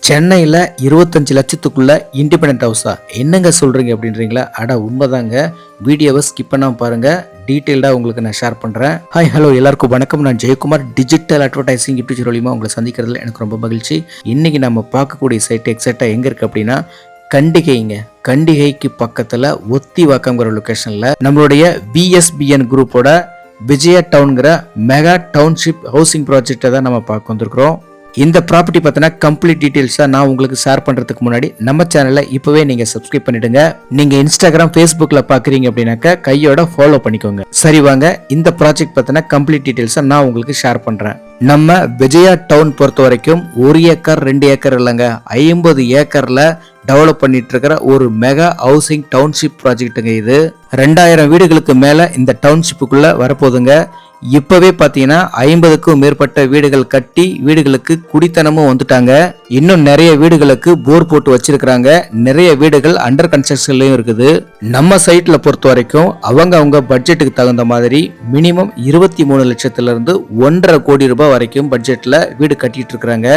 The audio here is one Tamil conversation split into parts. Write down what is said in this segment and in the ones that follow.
சென்னையில் 25 லட்சத்துக்குள்ள இண்டிபெண்டன்ட் ஹவுஸா என்னங்க சொல்கிறீங்க அப்படின்றீங்களா? உண்மைதாங்க. வீடியோவை ஸ்கிப் பண்ணாமல் பாருங்கள், டீட்டெயில்டாக உங்களுக்கு நான் ஷேர் பண்ணுறேன். ஹாய் ஹலோ எல்லாருக்கும் வணக்கம். நான் ஜெயக்குமார். டிஜிட்டல் அட்வர்டைசிங் யூடியூப் மூலியமாக உங்களை சந்திக்கிறதுல எனக்கு ரொம்ப மகிழ்ச்சி. இன்றைக்கி நம்ம பார்க்கக்கூடிய சைட்டு எக்ஸாக்டாக எங்கே இருக்குது அப்படின்னா கண்டிகைங்க. கண்டிகைக்கு பக்கத்தில் ஒத்திவாக்கம்ங்கிற லொக்கேஷனில் நம்மளுடைய விஎஸ்பிஎன் குரூப்போட விஜயா டவுன்கிற மெகா டவுன்ஷிப் ஹவுசிங் ப்ராஜெக்டை தான் நம்ம பார்க்க வந்திருக்கிறோம். இந்த ப்ராப்பர்ட்டி பார்த்தீங்கன்னா கம்ப்ளீட் டீட்டெயில்ஸாக நான் உங்களுக்கு ஷேர் பண்ணுறதுக்கு முன்னாடி நம்ம சேனலை இப்போவே நீங்கள் சப்ஸ்கிரைப் பண்ணிடுங்க. நீங்கள் இன்ஸ்டாகிராம் ஃபேஸ்புக்கில் பார்க்குறீங்க அப்படின்னாக்கா கையோட ஃபாலோ பண்ணிக்கோங்க. சரி வாங்க, இந்த ப்ராஜெக்ட் பார்த்தீங்கன்னா கம்ப்ளீட் டீட்டெயில்ஸை நான் உங்களுக்கு ஷேர் பண்ணுறேன். நம்ம விஜயா டவுன் பொறுத்த வரைக்கும் 1 ஏக்கர் 2 ஏக்கர் இல்லைங்க, 50 ஏக்கரில் டெவலப் பண்ணிட்டு இருக்கிற ஒரு மெகா ஹவுசிங் டவுன்ஷிப் ப்ராஜெக்ட்டுங்க. இது 2000 வீடுகளுக்கு மேலே இந்த டவுன்ஷிப்புக்குள்ளே வரப்போகுதுங்க. இப்பவே பாத்தீங்கன்னா 50க்கும் மேற்பட்ட வீடுகள் கட்டி வீடுகளுக்கு குடித்தனமும் வந்துட்டாங்க. இன்னும் நிறைய வீடுகளுக்கு போர் போட்டு வச்சிருக்கிறாங்க. நிறைய வீடுகள் அண்டர் கன்ஸ்ட்ரக்ஷன்லயும் இருக்குது. நம்ம சைட்ல பொறுத்த வரைக்கும் அவங்க பட்ஜெட்டுக்கு தகுந்த மாதிரி மினிமம் 23 லட்சத்துல இருந்து 1.5 கோடி ரூபாய் வரைக்கும் பட்ஜெட்ல வீடு கட்டிட்டு இருக்கிறாங்க.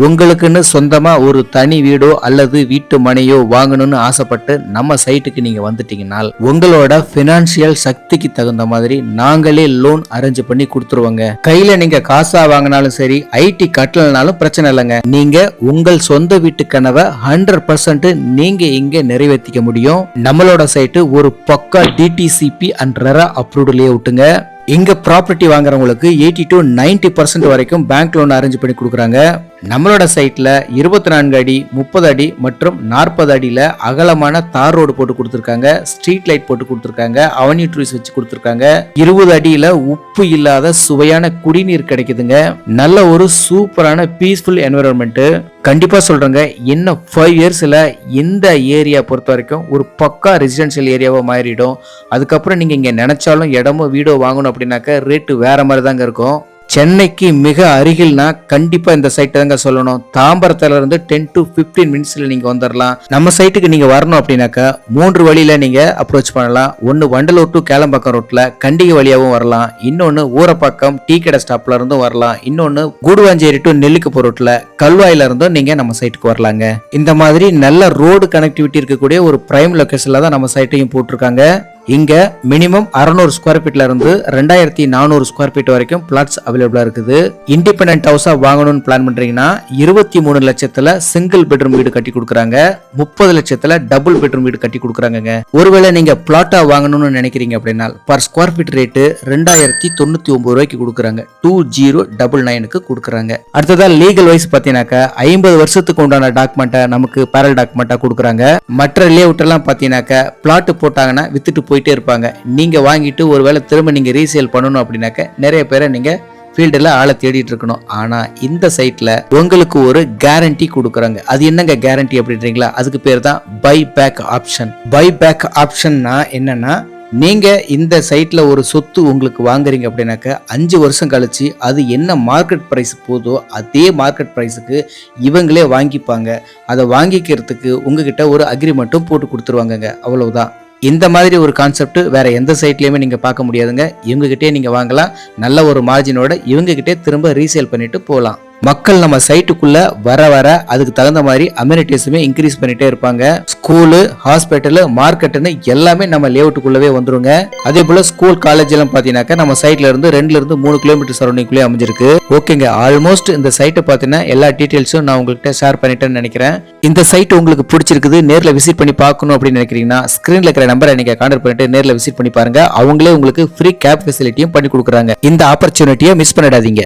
உங்களுக்குன்னு சொந்தமா ஒரு தனி வீடோ அல்லது வீட்டு மனையோ வாங்கணும்னு ஆசைப்பட்டு நம்ம சைட்டுக்கு நீங்க வந்துட்டீங்கன்னா உங்களோட பினான்சியல் சக்திக்கு தகுந்த மாதிரி நாங்களே லோன் அரேஞ்ச் பண்ணி கொடுத்துருவோங்க. கையில நீங்க காசா வாங்கினாலும் சரி, ஐடி கட்டலனாலும் பிரச்சனை இல்லைங்க. நீங்க உங்கள் சொந்த வீட்டு கனவை 100% நீங்க இங்க நிறைவேற்றிக்க முடியும். நம்மளோட சைட்டு ஒரு பக்கா டிடிசிபி அண்ட் ரெரா அப்ரூவ்டு லேஅவுட்டுங்க. இங்க ப்ராப்பர்ட்டி வாங்குறவங்களுக்கு 80 to 90% வரைக்கும் பேங்க் லோன் அரேஞ்ச் பண்ணி கொடுக்குறாங்க. நம்மளோட சைட்ல 24 அடி 30 அடி மற்றும் 40 அடியில அகலமான தார் ரோடு போட்டு கொடுத்துருக்காங்க. ஸ்ட்ரீட் லைட் போட்டு கொடுத்துருக்காங்க. அவென்யூ ட்ரீஸ் வச்சு கொடுத்துருக்காங்க. 20 அடியில உப்பு இல்லாத சுவையான குடிநீர் கிடைக்குதுங்க. நல்ல ஒரு சூப்பரான பீஸ்ஃபுல் என்விரான்மெண்ட். கண்டிப்பா சொல்றேங்க, இன்னும் 5 இயர்ஸ்ல இந்த ஏரியா பொறுத்த வரைக்கும் ஒரு பக்கா ரெசிடென்ஷியல் ஏரியாவா மாறிடும். அதுக்கப்புறம் நீங்க இங்க நினைச்சாலும் இடமோ வீடோ வாங்கணும் அப்படின்னாக்க ரேட்டு வேற மாதிரி தாங்க இருக்கும். சென்னைக்கு மிக அருகில்னா கண்டிப்பா இந்த சைட்டை தாங்க சொல்லணும். தாம்பரத்துல இருந்து 10 to 15 மினிட்ஸ்ல நீங்க வந்துடலாம். நம்ம சைட்டுக்கு நீங்க வரணும் அப்படின்னாக்கா 3 வழியில நீங்க அப்ரோச் பண்ணலாம். ஒன்னு வண்டலூர் டு கேளம்பாக்கம் ரோட்ல கண்டிகை வழியாவும் வரலாம். இன்னொன்னு ஊரப்பாக்கம் டீ கடை ஸ்டாப்ல இருந்தும் வரலாம். இன்னொன்னு கூடுவாஞ்சேரி டு நெல்லிக்குப்பம் ரோட்ல கல்வாயில இருந்தும் நீங்க நம்ம சைட்டுக்கு வரலாங்க. இந்த மாதிரி நல்ல ரோடு கனெக்டிவிட்டி இருக்கக்கூடிய ஒரு பிரைம் லொகேஷன்ல தான் நம்ம சைட்டையும் போட்டிருக்காங்க. இங்க மினிமம் 600 ஸ்கொயர் ஃபீட்ல இருந்து 2400 ஸ்கொயர் ஃபீட் வரைக்கும் பிளாட்ஸ் அவைலபிளா இருக்குது. இண்டிபெண்டன்ட் ஹவுஸா வாங்கணும்னு பிளான் பண்றீங்கன்னா 23 லட்சத்துல சிங்கிள் பெட்ரூம் வீடு கட்டி கொடுக்குறாங்க. 30 லட்சத்துல டபுள் பெட்ரூம் வீடு கட்டி கொடுக்குறாங்க. ஒருவேளை நீங்க பிளாட்டா வாங்கணும்னு நினைக்கிறீங்க அப்படின்னா பர் ஸ்கொயர் ஃபீட் ரேட்டு 2099 ரூபாய்க்கு கொடுக்குறாங்க. 2099க்கு கொடுக்குறாங்க. அடுத்ததா லீகல் வைஸ் பாத்தீங்கன்னாக்கா 50 வருஷத்துக்கு உண்டான டாக்குமெண்ட்டை நமக்கு பேரல் டாக்குமெண்டா கொடுக்குறாங்க. மற்ற லேஅவுட் எல்லாம் பாத்தீங்கன்னாக்கா பிளாட் போட்டாங்கன்னா வித்துட்டு போயிட்டே இருப்பாங்க. நீங்க வாங்கிட்டு ஒருவேளை திரும்ப நீங்க ரீசேல் பண்ணணும் அப்படின்னாக்க நிறைய பேரை நீங்க ஃபீல்டில் ஆளை தேடிட்டு இருக்கணும். ஆனா இந்த சைட்ல உங்களுக்கு ஒரு கேரண்டி கொடுக்குறாங்க. அது என்னங்க கேரண்டி அப்படின்றீங்களா? அதுக்கு பேர் தான் buy back option. Buy back ஆப்ஷன்னா என்னன்னா, நீங்க இந்த சைட்ல ஒரு சொத்து உங்களுக்கு வாங்குறீங்க அப்படின்னாக்க 5 வருஷம் கழிச்சு அது என்ன மார்க்கெட் பிரைஸ் போதோ அதே மார்க்கெட் பிரைஸுக்கு இவங்களே வாங்கிப்பாங்க. அதை வாங்கிக்கிறதுக்கு உங்ககிட்ட ஒரு அக்ரிமெண்ட்டும் போட்டு கொடுத்துருவாங்க. அவ்வளவுதான். இந்த மாதிரி ஒரு கான்செப்ட் வேற எந்த சைட்லயுமே நீங்க பார்க்க முடியாதுங்க. இவங்க கிட்டே நீங்க வாங்கலாம். நல்ல ஒரு மார்ஜினோட இவங்க கிட்டே திரும்ப ரீசேல் பண்ணிட்டு போகலாம். மக்கள் நம்ம சைட்டுக்குள்ள வர வர அதுக்கு தகுந்த மாதிரி அம்யூனிட்டிஸுமே இன்க்ரீஸ் பண்ணிட்டே இருப்பாங்க. ஸ்கூலு, ஹாஸ்பிட்டலு, மார்க்கெட்டுன்னு எல்லாமே நம்ம லேஅவுட்டுக்குள்ளவே வந்துருங்க. அதே போல ஸ்கூல், காலேஜ் எல்லாம் பாத்தீங்கன்னாக்கா நம்ம சைட்ல இருந்து 2 to 3 கிலோமீட்டர் சரௌண்டிங்குள்ளே அமைஞ்சிருக்கு. ஓகேங்க, ஆல்மோஸ்ட் இந்த சைட்டை பார்த்தீங்கன்னா எல்லா டீடைல்ஸும் நான் உங்கள்கிட்ட ஷேர் பண்ணிட்டேன்னு நினைக்கிறேன். இந்த சைட் உங்களுக்கு பிடிச்சிருக்குது, நேரில் விசிட் பண்ணி பார்க்கணும் அப்படின்னு நினைக்கிறீங்கன்னா ஸ்கிரீன்ல இருக்கிற நம்பரை நீங்க கான்டாக்ட் பண்ணிட்டு நேரில் விசிட் பண்ணி பாருங்க. அவங்களே உங்களுக்கு ஃப்ரீ கேப் ஃபெசிலிட்டியும் பண்ணி கொடுக்குறாங்க. இந்த ஆப்பர்ச்சுனிட்டியை மிஸ் பண்ணிடாதீங்க.